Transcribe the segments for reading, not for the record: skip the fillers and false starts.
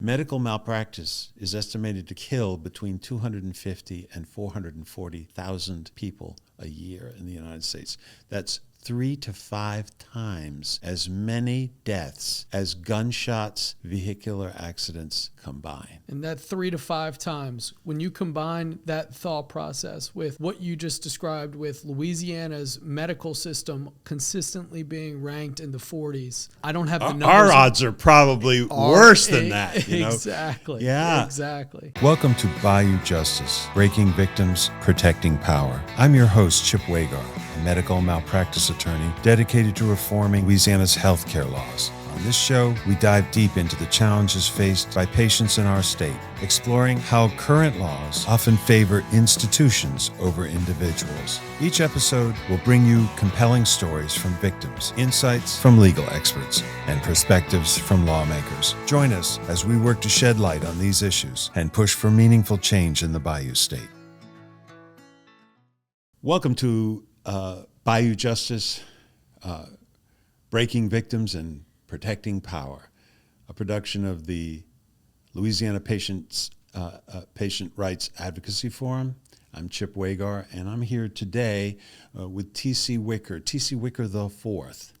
Medical malpractice is estimated to kill between 250 and 440,000 people a year in the United States. That's 3 to 5 times as many deaths as gunshots, vehicular accidents combine. And that 3 to 5 times, when you combine that thought process with what you just described with Louisiana's medical system consistently being ranked in the 40s, I don't have the numbers. Our odds are probably worse than that. You know? Exactly. Yeah. Exactly. Welcome to Bayou Justice, breaking victims, protecting power. I'm your host, Chip Wagar, a medical malpractice attorney dedicated to reforming Louisiana's healthcare laws. On this show, we dive deep into the challenges faced by patients in our state, exploring how current laws often favor institutions over individuals. Each episode will bring you compelling stories from victims, insights from legal experts, and perspectives from lawmakers. Join us as we work to shed light on these issues and push for meaningful change in the Bayou State. Welcome to Bayou Justice, breaking victims and protecting power, a production of the Louisiana Patient Rights Advocacy Forum. I'm Chip Wagar, and I'm here today with T.C. Wicker, T.C. Wicker the Fourth.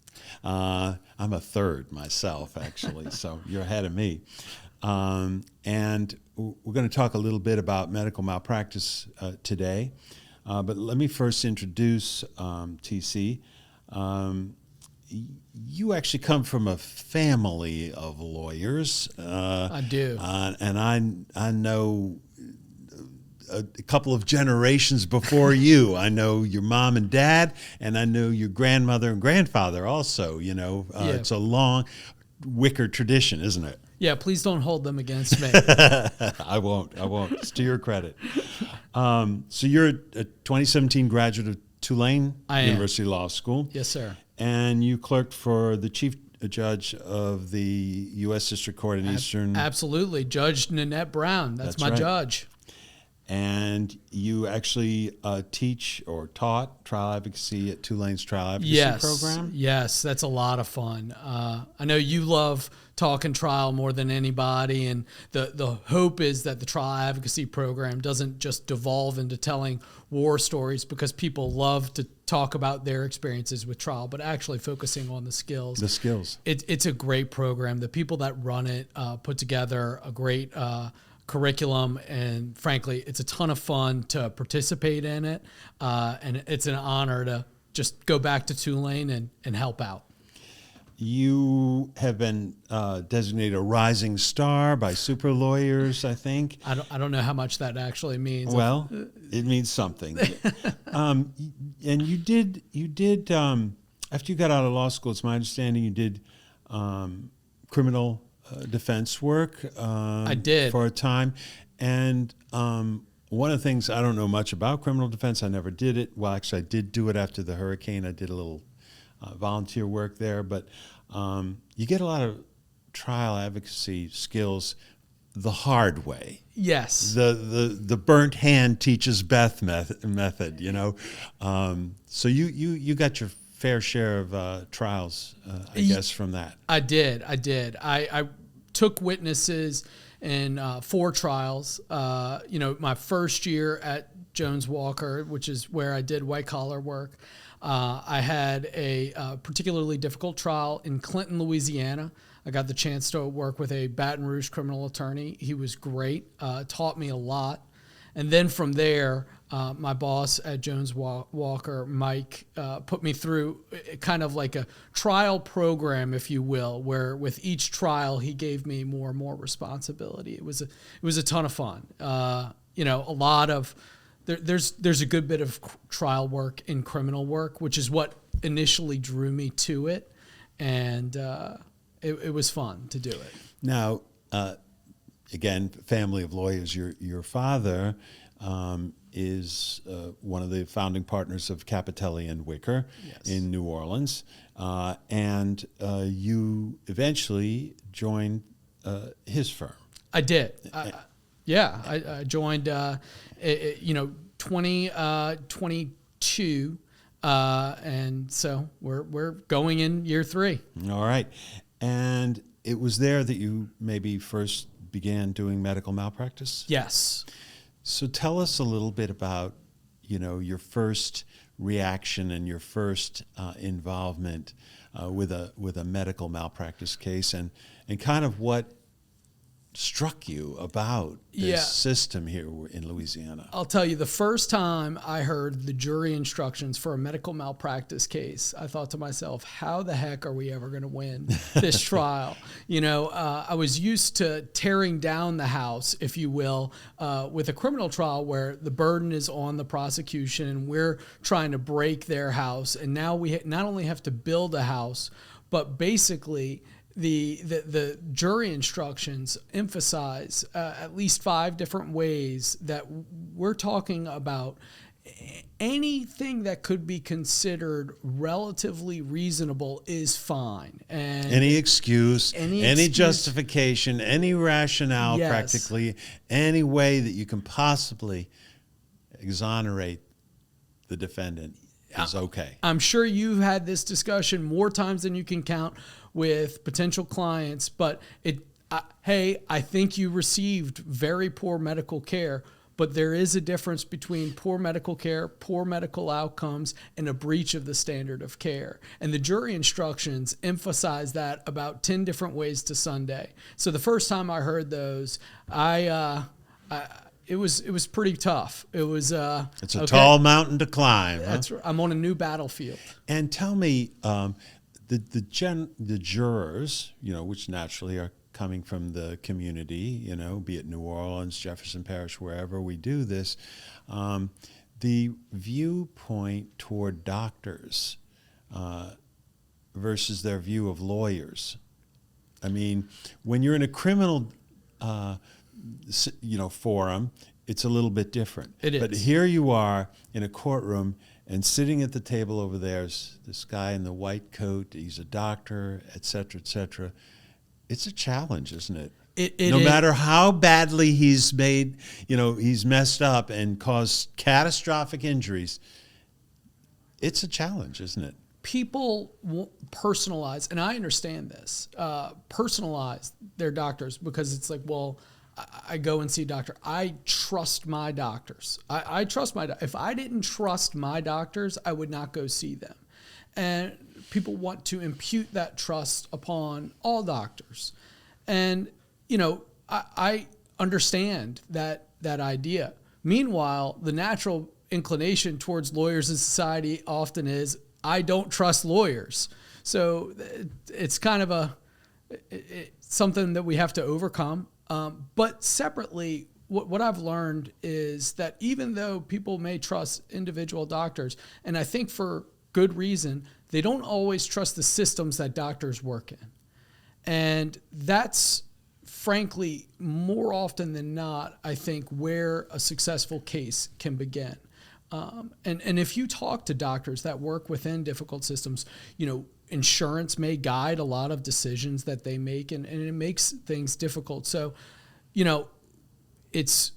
I'm a third myself, actually, so you're ahead of me. And we're going to talk a little bit about medical malpractice today. But let me first introduce T.C. You actually come from a family of lawyers. I do. And I know a couple of generations before you. I know your mom and dad, and I know your grandmother and grandfather also. You know, It's a long Wicker tradition, isn't it? Yeah, please don't hold them against me. I won't. It's to your credit. So you're a 2017 graduate of Tulane University Law School. Yes, sir. And you clerked for the chief judge of the U.S. District Court in Eastern. Absolutely. Judge Nanette Brown. That's my right. Judge. And you actually teach or taught trial advocacy at Tulane's trial advocacy program? Yes, that's a lot of fun. I know you love talking trial more than anybody, and the hope is that the trial advocacy program doesn't just devolve into telling war stories, because people love to talk about their experiences with trial, but actually focusing on the skills. The skills. It's a great program. The people that run it put together a great curriculum, and frankly, it's a ton of fun to participate in it, and it's an honor to just go back to Tulane and help out. You have been designated a rising star by super lawyers, I think. I don't know how much that actually means. Well, it means something. And you did after you got out of law school, it's my understanding you did criminal defense work. I did. For a time. And one of the things, I don't know much about criminal defense. I never did it. Well, actually, I did do it after the hurricane. I did a little volunteer work there. But you get a lot of trial advocacy skills the hard way. Yes. The burnt hand teaches Beth method, you know. So you got your fair share of trials, I guess, from that. I did. I took witnesses in 4 trials. My first year at Jones Walker, which is where I did white collar work, I had a particularly difficult trial in Clinton, Louisiana. I got the chance to work with a Baton Rouge criminal attorney. He was great, taught me a lot. And then from there, my boss at Jones Walker, Mike, put me through kind of like a trial program, if you will, where with each trial he gave me more and more responsibility. It was a ton of fun. A lot of there's a good bit of trial work in criminal work, which is what initially drew me to it, and it was fun to do it. Now, again, family of lawyers. Your father is one of the founding partners of Capitelli and Wicker. Yes. In New Orleans, and you eventually joined his firm. I did. I joined 2022, and so we're going in year 3. All right, and it was there that you maybe first began doing medical malpractice? Yes. So tell us a little bit about, your first reaction and your first involvement with a medical malpractice case, and kind of what struck you about this system here in Louisiana. I'll tell you, the first time I heard the jury instructions for a medical malpractice case, I thought to myself, how the heck are we ever going to win this trial? I was used to tearing down the house, if you will, with a criminal trial where the burden is on the prosecution and we're trying to break their house. And now we not only have to build a house, but basically the jury instructions emphasize at least 5 different ways that we're talking about anything that could be considered relatively reasonable is fine. And any excuse, any justification, any rationale, practically any way that you can possibly exonerate the defendant is okay. I'm sure you've had this discussion more times than you can count with potential clients, but hey, I think you received very poor medical care, but there is a difference between poor medical care, poor medical outcomes, and a breach of the standard of care. And the jury instructions emphasize that about 10 different ways to Sunday. So the first time I heard those, it was pretty tough. It was it's a tall mountain to climb. I'm on a new battlefield. And tell me, the jurors, which naturally are coming from the community, be it New Orleans, Jefferson Parish, wherever we do this, the viewpoint toward doctors versus their view of lawyers. I mean, when you're in a criminal forum, it's a little bit different. It is. But here you are in a courtroom, and sitting at the table over there's this guy in the white coat. He's a doctor, et cetera, et cetera. It's a challenge, isn't it? No matter how badly he's made, he's messed up and caused catastrophic injuries, it's a challenge, isn't it? People personalize, and I understand this, personalize their doctors because it's like, well, I go and see a doctor. I trust my doctors. I trust if I didn't trust my doctors, I would not go see them. And people want to impute that trust upon all doctors. And, I understand that idea. Meanwhile, the natural inclination towards lawyers in society often is, I don't trust lawyers. So it's kind of something that we have to overcome. But separately, what I've learned is that even though people may trust individual doctors, and I think for good reason, they don't always trust the systems that doctors work in. And that's, frankly, more often than not, I think, where a successful case can begin. And if you talk to doctors that work within difficult systems, insurance may guide a lot of decisions that they make, and it makes things difficult. So, it's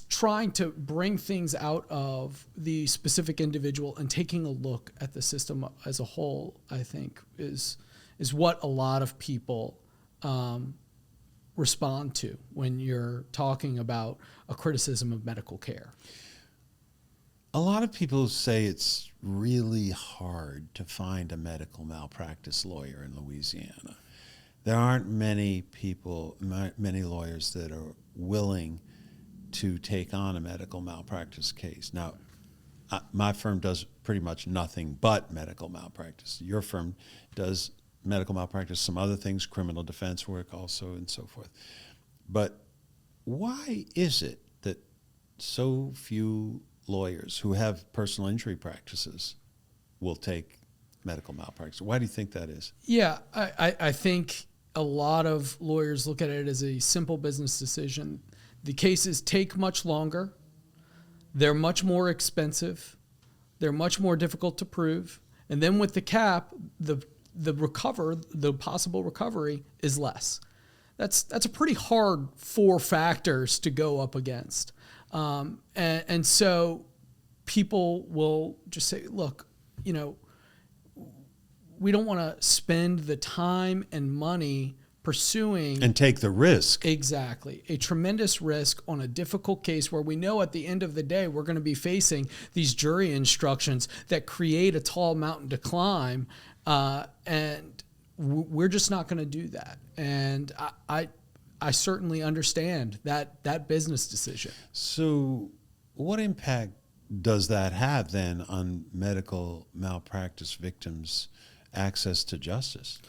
trying to bring things out of the specific individual and taking a look at the system as a whole, I think, is what a lot of people respond to when you're talking about a criticism of medical care. A lot of people say it's really hard to find a medical malpractice lawyer in Louisiana. There aren't many lawyers that are willing to take on a medical malpractice case. Now, my firm does pretty much nothing but medical malpractice. Your firm does medical malpractice, some other things, criminal defense work also, and so forth. But why is it that so few lawyers who have personal injury practices will take medical malpractice? Why do you think that is? Yeah, I think a lot of lawyers look at it as a simple business decision. The cases take much longer. They're much more expensive. They're much more difficult to prove. And then with the cap, the possible recovery is less. That's a pretty hard 4 factors to go up against. And so people will just say, look, we don't want to spend the time and money pursuing and take the risk. Exactly. A tremendous risk on a difficult case where we know at the end of the day we're going to be facing these jury instructions that create a tall mountain to climb, and we're just not going to do that. And I certainly understand that business decision. So what impact does that have then on medical malpractice victims' access to justice?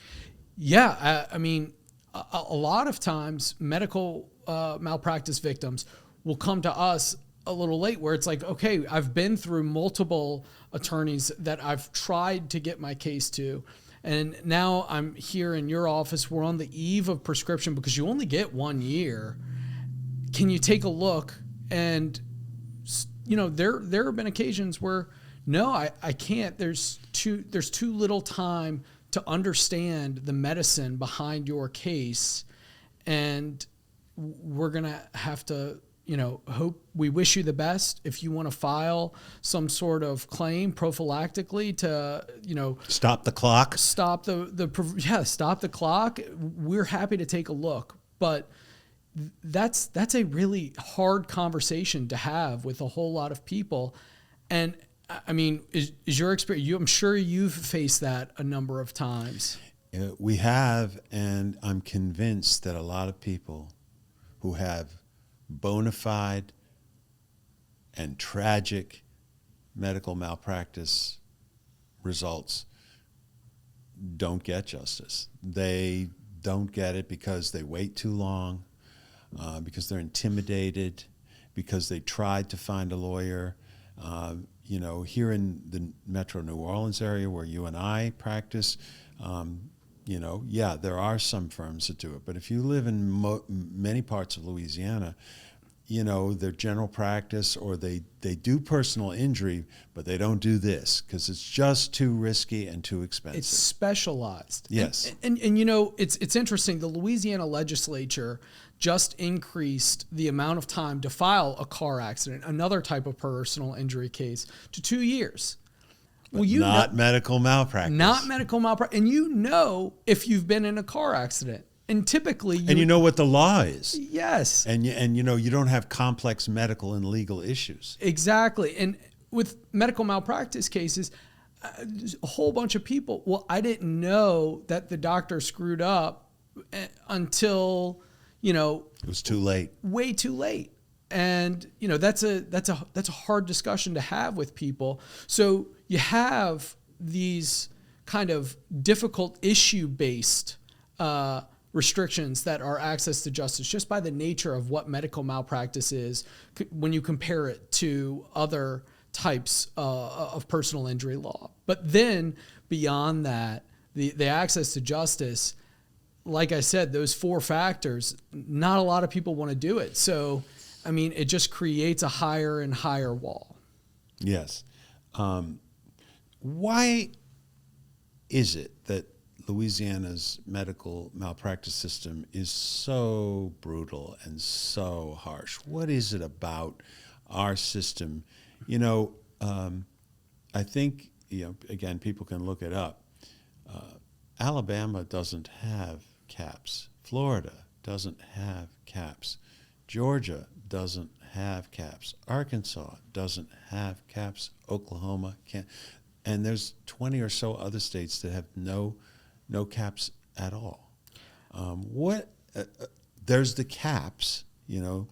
Yeah, I mean, a lot of times medical malpractice victims will come to us a little late where it's like, okay, I've been through multiple attorneys that I've tried to get my case to, and now I'm here in your office. We're on the eve of prescription because you only get 1 year. Can you take a look? And, you know, there have been occasions where, no, I can't. There's too little time to understand the medicine behind your case, and we're going to have to, you know, we wish you the best. If you want to file some sort of claim prophylactically to, you know, stop the clock, stop the clock, we're happy to take a look. But that's a really hard conversation to have with a whole lot of people. And I mean, is your experience, I'm sure you've faced that a number of times. We have, and I'm convinced that a lot of people who have bona fide and tragic medical malpractice results don't get justice. They don't get it because they wait too long, because they're intimidated, because they tried to find a lawyer. You know, here in the Metro New Orleans area where you and I practice, you know, yeah, there are some firms that do it. But if you live in many parts of Louisiana, you know, they're general practice, or they do personal injury, but they don't do this because it's just too risky and too expensive. It's specialized. Yes. And you know, it's interesting. The Louisiana legislature just increased the amount of time to file a car accident, another type of personal injury case, to 2 years. Well, not medical malpractice. Not medical malpractice. And you know if you've been in a car accident. And typically you know what the law is. Yes. And you know, you don't have complex medical and legal issues. Exactly. And with medical malpractice cases, a whole bunch of people, well, I didn't know that the doctor screwed up until, you know, it was too late. Way too late. And, you know, that's a hard discussion to have with people. So you have these kind of difficult issue-based restrictions that are access to justice just by the nature of what medical malpractice is when you compare it to other types of personal injury law. But then beyond that, the access to justice, like I said, those 4 factors, not a lot of people want to do it. So, I mean, it just creates a higher and higher wall. Yes. Why is it that Louisiana's medical malpractice system is so brutal and so harsh? What is it about our system? You know, I think, you know, again, people can look it up. Alabama doesn't have caps. Florida doesn't have caps. Georgia doesn't have caps. Arkansas doesn't have caps. Oklahoma can't. And there's 20 or so other states that have no caps at all. There's the caps, you know,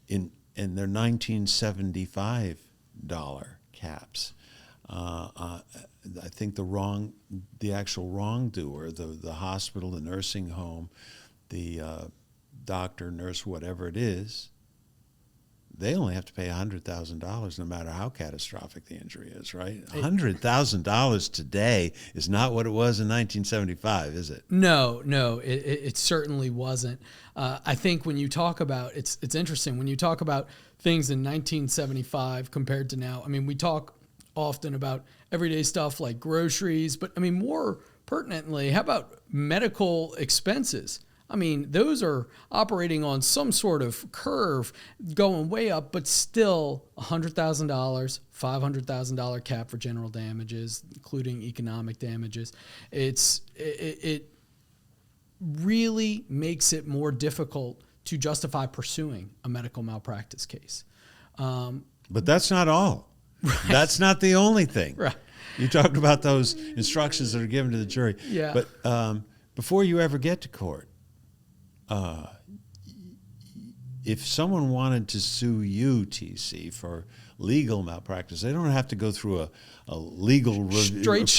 in their $1975 caps. I think the actual wrongdoer, the hospital, the nursing home, the doctor, nurse, whatever it is, they only have to pay $100,000 no matter how catastrophic the injury is, right? $100,000 today is not what it was in 1975, is it? No, it certainly wasn't. I think when you talk about, it's interesting, when you talk about things in 1975 compared to now, I mean, we talk often about everyday stuff like groceries, but I mean, more pertinently, how about medical expenses? I mean, those are operating on some sort of curve going way up, but still $100,000, $500,000 cap for general damages, including economic damages. really makes it more difficult to justify pursuing a medical malpractice case. But that's not all. Right. That's not the only thing. Right. You talked about those instructions that are given to the jury. Yeah. But before you ever get to court, if someone wanted to sue you, TC, for legal malpractice, they don't have to go through a legal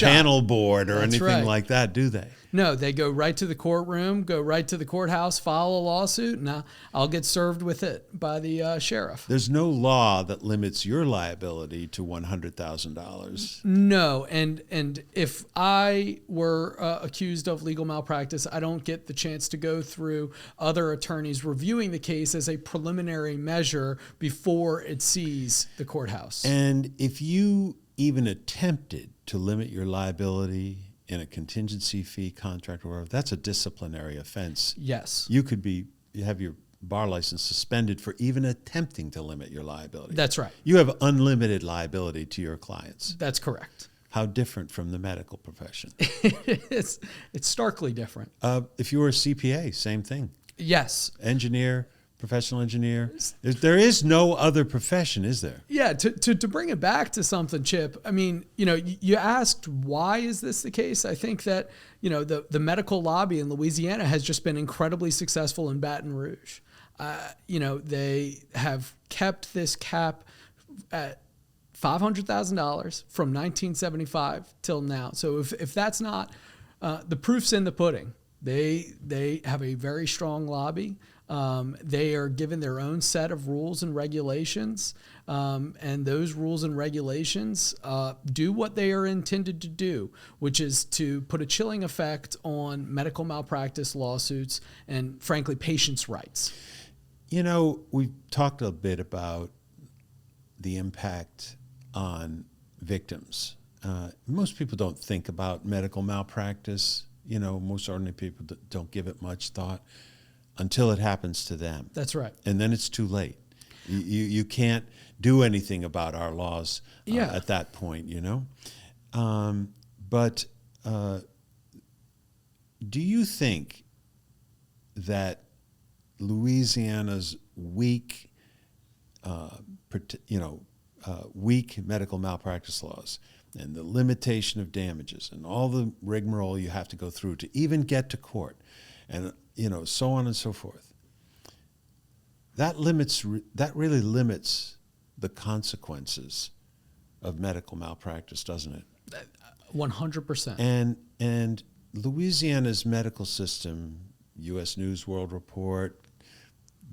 panel board or anything like that, do they? No, they go right to the courtroom, go right to the courthouse, file a lawsuit, and I'll get served with it by the sheriff. There's no law that limits your liability to $100,000. No, and if I were accused of legal malpractice, I don't get the chance to go through other attorneys reviewing the case as a preliminary measure before it sees the courthouse. And if you even attempted to limit your liability in a contingency fee contract or whatever, that's a disciplinary offense. Yes. You have your bar license suspended for even attempting to limit your liability. That's right. You have unlimited liability to your clients. That's correct. How different from the medical profession? It's starkly different. If you were a CPA, same thing. Yes. Engineer, professional engineer. There is no other profession, is there? Yeah, to bring it back to something, Chip, I mean, you asked why is this the case? I think that, the medical lobby in Louisiana has just been incredibly successful in Baton Rouge. They have kept this cap at $500,000 from 1975 till now. So if that's not, the proof's in the pudding. They have a very strong lobby. They are given their own set of rules and regulations, and those rules and regulations do what they are intended to do, which is to put a chilling effect on medical malpractice lawsuits and, frankly, patients' rights. We've talked a bit about the impact on victims. Most people don't think about medical malpractice. Most ordinary people don't give it much thought until it happens to them. That's right. And then it's too late. You can't do anything about our laws at that point, But do you think that Louisiana's weak medical malpractice laws and the limitation of damages and all the rigmarole you have to go through to even get to court and so on and so forth, that really limits the consequences of medical malpractice, doesn't it? 100%. And Louisiana's medical system, U.S. News World Report,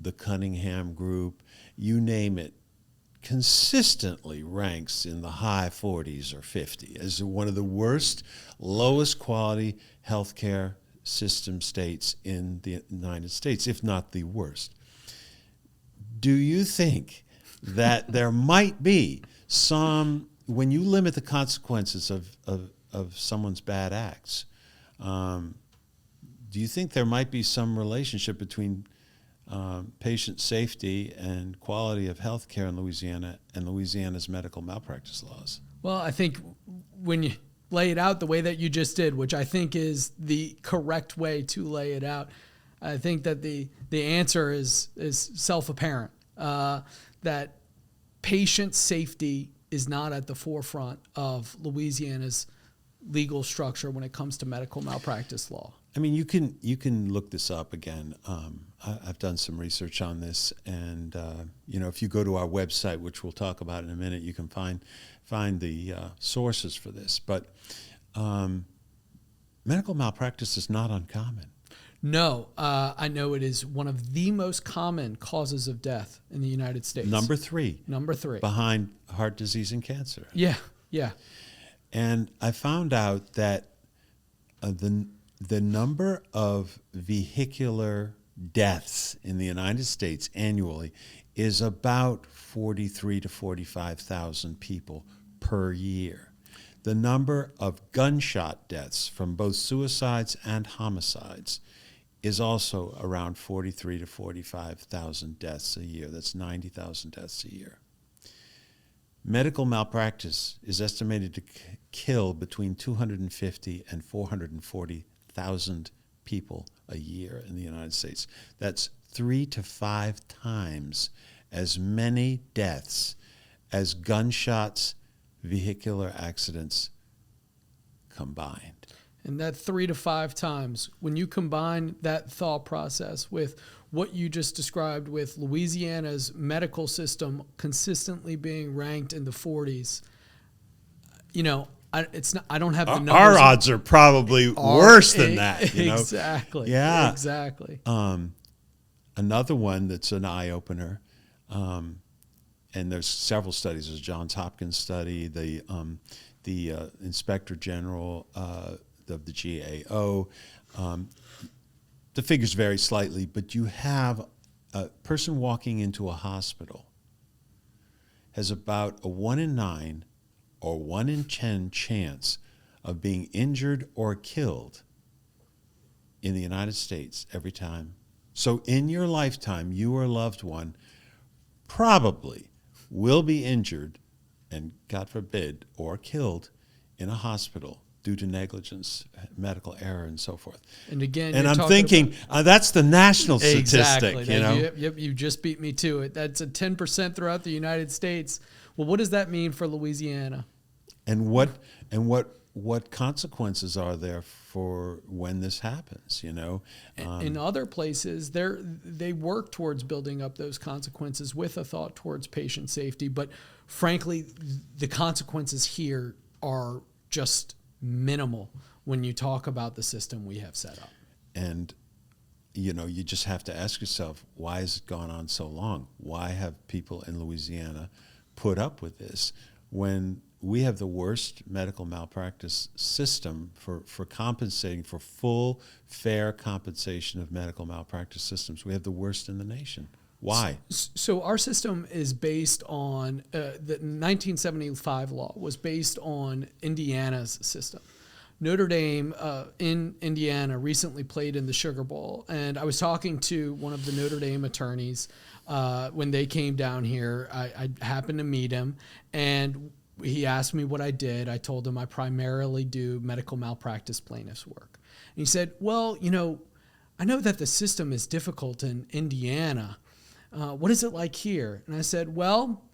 the Cunningham Group, you name it, consistently ranks in the high 40s or 50 as one of the worst, lowest quality healthcare system states in the United States, if not the worst. Do you think that there might be some, when you limit the consequences of someone's bad acts, do you think there might be some relationship between patient safety and quality of health care in Louisiana and Louisiana's medical malpractice laws? Well, I think when you lay it out the way that you just did, which I think is the correct way to lay it out, I think that the answer is self-apparent, that patient safety is not at the forefront of Louisiana's legal structure when it comes to medical malpractice law. I mean, you can look this up again. I've done some research on this, and if you go to our website, which we'll talk about in a minute, you can find the sources for this. But medical malpractice is not uncommon. No, I know it is one of the most common causes of death in the United States. Number three. Behind heart disease and cancer. Yeah. And I found out that the number of vehicular deaths in the United States annually is about 43 to 45,000 people per year. The number of gunshot deaths from both suicides and homicides is also around 43 to 45,000 deaths a year. That's 90,000 deaths a year. Medical malpractice is estimated to kill between 250 and 440,000 people a year in the United States. That's 3 to 5 times as many deaths as gunshots, vehicular accidents combined. And that 3 to 5 times, when you combine that thought process with what you just described with Louisiana's medical system consistently being ranked in the 40s, I don't have the numbers. Our odds are probably worse than that. Exactly. Yeah. Exactly. Another one that's an eye-opener, and there's several studies. There's a Johns Hopkins study, the Inspector General of the GAO. The figures vary slightly, but you have a person walking into a hospital has about a 1 in 9 or 1 in 10 chance of being injured or killed in the United States every time. So in your lifetime, you or a loved one probably will be injured and, God forbid, or killed in a hospital due to negligence, medical error, and so forth. And again, and I'm thinking that's the national statistic. Exactly. Yep, you just beat me to it. That's a 10% throughout the United States. Well, what does that mean for Louisiana? And what consequences are there for when this happens? In other places, they work towards building up those consequences with a thought towards patient safety. But frankly, the consequences here are just minimal when you talk about the system we have set up. And you just have to ask yourself, why has it gone on so long? Why have people in Louisiana put up with this when we have the worst medical malpractice system for compensating for full, fair compensation of medical malpractice systems? We have the worst in the nation. Why? So our system is based on the 1975 law was based on Indiana's system. Notre Dame in Indiana recently played in the Sugar Bowl, and I was talking to one of the Notre Dame attorneys when they came down here. I happened to meet him, and he asked me what I did. I told him I primarily do medical malpractice plaintiffs work. And he said, well, I know that the system is difficult in Indiana. What is it like here? And I said, well,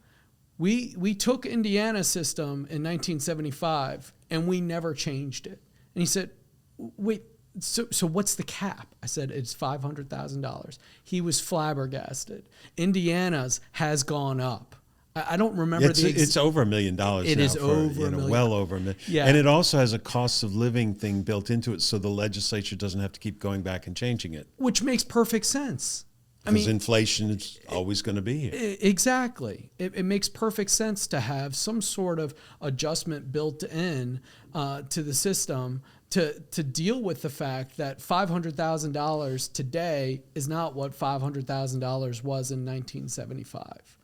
we took Indiana's system in 1975 and we never changed it. And he said, wait, so what's the cap? I said, it's $500,000. He was flabbergasted. Indiana's has gone up. I don't remember it's over $1 million. It now is for, over $1 million. Well over $1 million. Yeah. And it also has a cost of living thing built into it, so the legislature doesn't have to keep going back and changing it. Which makes perfect sense. Because inflation is always going to be here. Exactly. It makes perfect sense to have some sort of adjustment built in to the system to deal with the fact that $500,000 today is not what $500,000 was in 1975.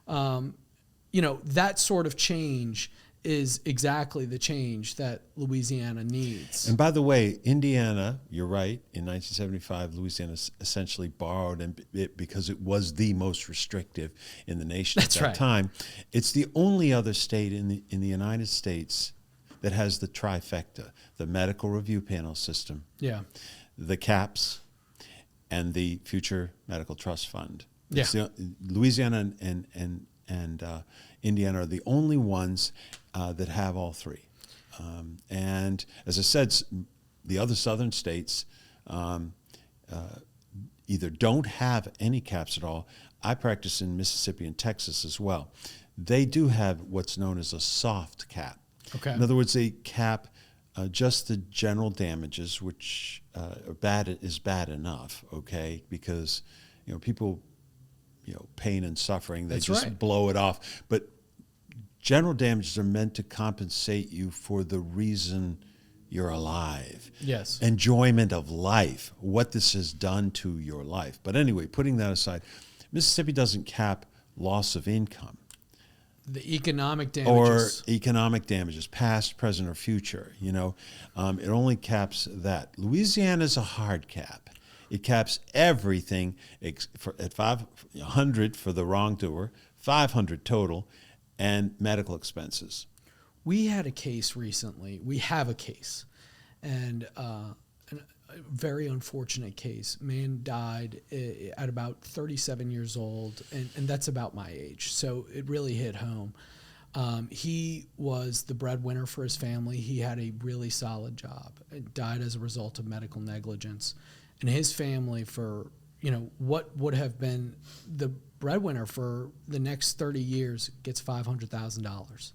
That sort of change is exactly the change that Louisiana needs. And by the way, Indiana, you're right, in 1975, Louisiana essentially borrowed it because it was the most restrictive in the nation at that time. It's the only other state in the United States that has the trifecta, the medical review panel system, the CAPS, and the Future Medical Trust Fund. Louisiana and Indiana are the only ones that have all three. And as I said, the other southern states either don't have any caps at all. I practice in Mississippi and Texas as well. They do have what's known as a soft cap. Okay. In other words, they cap just the general damages, which is bad enough, okay, because people, pain and suffering, they blow it off. But general damages are meant to compensate you for the reason you're alive. Yes. Enjoyment of life, what this has done to your life. But anyway, putting that aside, Mississippi doesn't cap loss of income. The economic damages. Or economic damages, past, present, or future. It only caps that. Louisiana's a hard cap. It caps everything at $500 for the wrongdoer, $500 total, and medical expenses. We had a case recently. We have a case, and very unfortunate case. Man died at about 37 years old, and that's about my age. So it really hit home. He was the breadwinner for his family. He had a really solid job. It died as a result of medical negligence. And his family, for what would have been the breadwinner for the next 30 years, gets $500,000.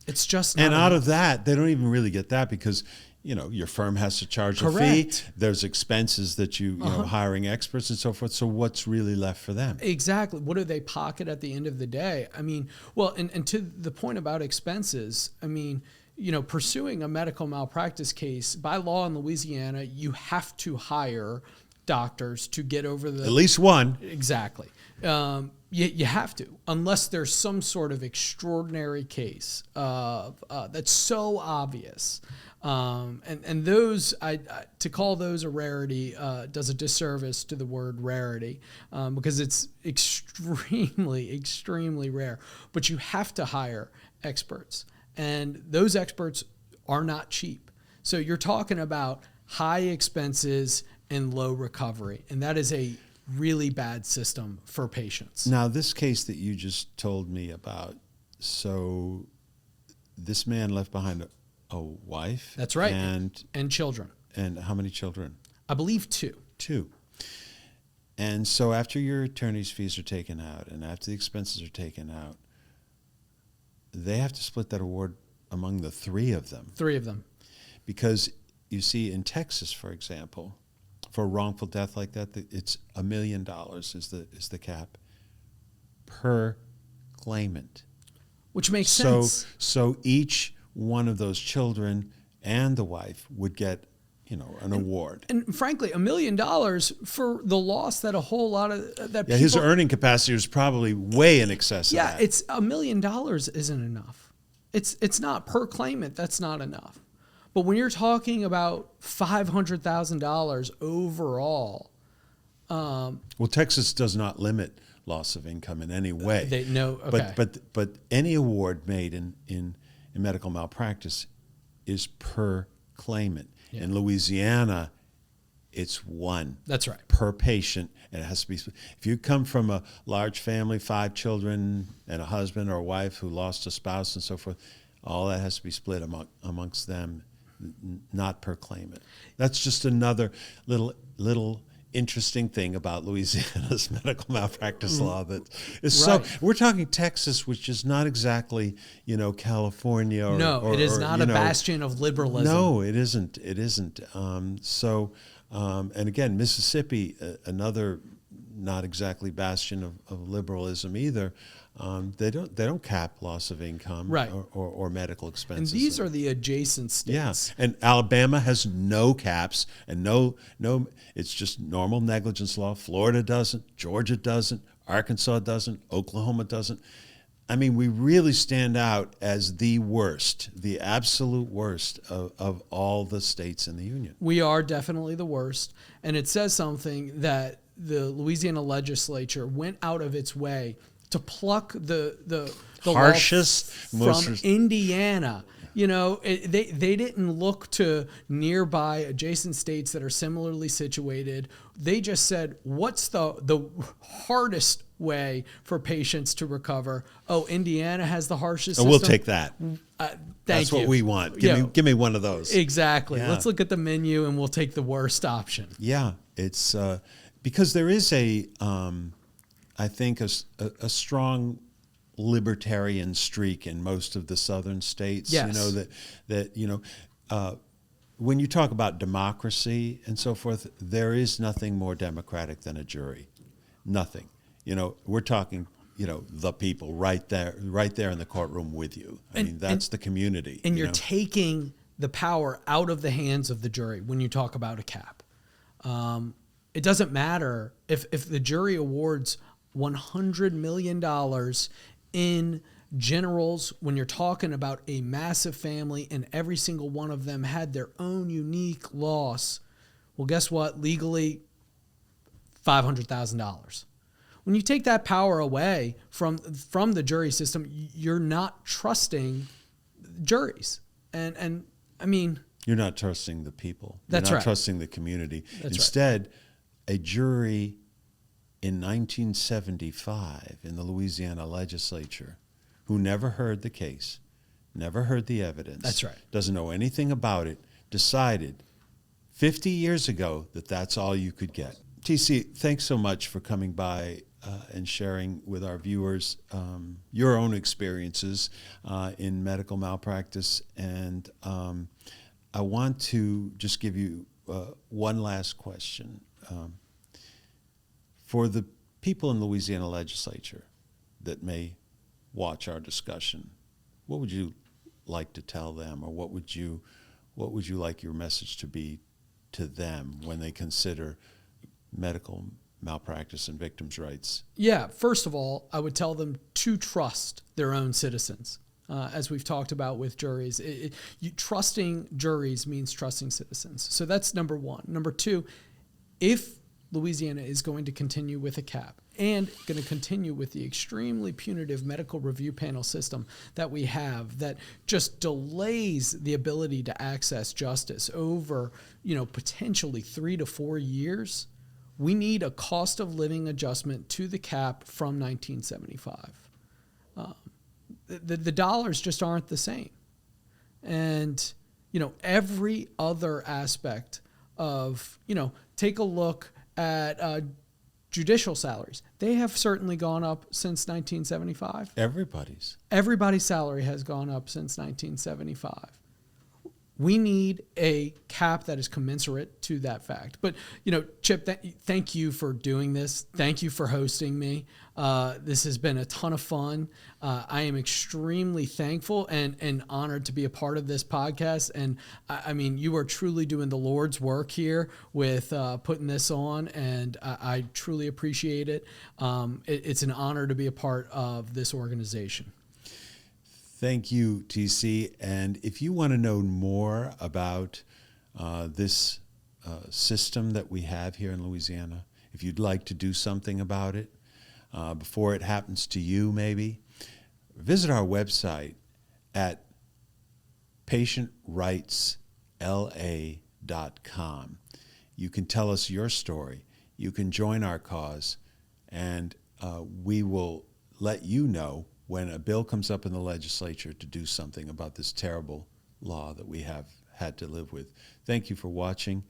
It's just not and out enough. of that, they don't even really get that because your firm has to charge a fee. Correct. There's expenses that you know, hiring experts and so forth. So what's really left for them? Exactly. What do they pocket at the end of the day? I mean, well, and to the point about expenses, I mean, pursuing a medical malpractice case, by law in Louisiana, you have to hire doctors to get over the... At least one. Exactly. You have to, unless there's some sort of extraordinary case that's so obvious. And those, to call those a rarity does a disservice to the word rarity because it's extremely, extremely rare. But you have to hire experts, and those experts are not cheap. So you're talking about high expenses and low recovery, and that is a really bad system for patients. Now, this case that you just told me about, so this man left behind a wife. That's right. And children. And how many children? I believe two. Two. And so after your attorney's fees are taken out and after the expenses are taken out, they have to split that award among the three of them. Three of them. Because you see in Texas, for example, for a wrongful death like that, it's $1 million is the cap per claimant. Which makes sense. So each one of those children and the wife would get, an award. And frankly, $1 million for the loss that a whole lot of that. Yeah, his earning capacity was probably way in excess of that. Yeah, it's $1 million isn't enough. It's not per claimant. That's not enough. But when you're talking about $500,000 overall, well, Texas does not limit loss of income in any way. Okay. But any award made in medical malpractice is per claimant. Yeah. In Louisiana, it's one. That's right. Per patient, and it has to be. If you come from a large family, 5 children, and a husband or a wife who lost a spouse and so forth, all that has to be split amongst them. Not per claimant. That's just another little interesting thing about Louisiana's medical malpractice law that is right. so. We're talking Texas, which is not exactly California. It is not a bastion of liberalism. No, it isn't. It isn't. And again, Mississippi, another not exactly bastion of liberalism either. They don't cap loss of income right. or medical expenses. And these are the adjacent states. Yeah, and Alabama has no caps and no. It's just normal negligence law. Florida doesn't. Georgia doesn't. Arkansas doesn't. Oklahoma doesn't. I mean, we really stand out as the worst, the absolute worst of all the states in the union. We are definitely the worst, and it says something that the Louisiana legislature went out of its way to pluck the harshest from Indiana. They didn't look to nearby adjacent states that are similarly situated. They just said, what's the hardest way for patients to recover? Oh, Indiana has the harshest system. We'll take that. That's you. What we want. Give me one of those. Exactly. Yeah. Let's look at the menu and we'll take the worst option. Yeah, it's because there is I think a strong libertarian streak in most of the southern states. Yes. When you talk about democracy and so forth, there is nothing more democratic than a jury. Nothing. We're talking, the people right there in the courtroom with you. I mean, that's the community. And you're taking the power out of the hands of the jury when you talk about a cap. It doesn't matter if the jury awards $100 million in generals when you're talking about a massive family and every single one of them had their own unique loss. Well, guess what? Legally, $500,000. When you take that power away from the jury system, you're not trusting juries. And I mean, You're not trusting the people. That's You're not right. trusting the community. That's Instead, a jury in 1975 in the Louisiana legislature who never heard the case, never heard the evidence. That's right. Doesn't know anything about it, decided 50 years ago that that's all you could get. TC, thanks so much for coming by and sharing with our viewers your own experiences in medical malpractice. And I want to just give you one last question. For the people in the Louisiana legislature that may watch our discussion, what would you like to tell them, or what would you like your message to be to them when they consider medical malpractice and victims' rights? Yeah, first of all, I would tell them to trust their own citizens. As we've talked about with juries, trusting juries means trusting citizens. So that's number one. Number two, if Louisiana is going to continue with a cap and going to continue with the extremely punitive medical review panel system that we have that just delays the ability to access justice over, potentially 3 to 4 years, we need a cost of living adjustment to the cap from 1975. The dollars just aren't the same. And, every other aspect of, take a look at judicial salaries. They have certainly gone up since 1975. Everybody's salary has gone up since 1975. We need a cap that is commensurate to that fact. But, Chip, thank you for doing this. Thank you for hosting me. This has been a ton of fun. I am extremely thankful and honored to be a part of this podcast. And I mean, you are truly doing the Lord's work here with putting this on, and I truly appreciate it. It's an honor to be a part of this organization. Thank you, TC. And if you want to know more about this system that we have here in Louisiana, if you'd like to do something about it before it happens to you, maybe, visit our website at patientrightsla.com. You can tell us your story. You can join our cause, and we will let you know when a bill comes up in the legislature to do something about this terrible law that we have had to live with. Thank you for watching,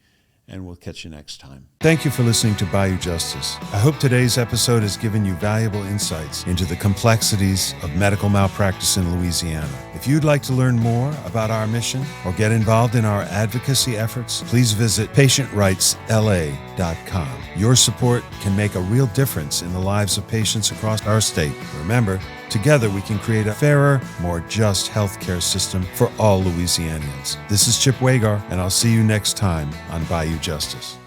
and we'll catch you next time. Thank you for listening to Bayou Justice. I hope today's episode has given you valuable insights into the complexities of medical malpractice in Louisiana. If you'd like to learn more about our mission or get involved in our advocacy efforts, please visit patientrightsla.com. Your support can make a real difference in the lives of patients across our state. Remember, together we can create a fairer, more just healthcare system for all Louisianians. This is Chip Wagar, and I'll see you next time on Bayou Justice.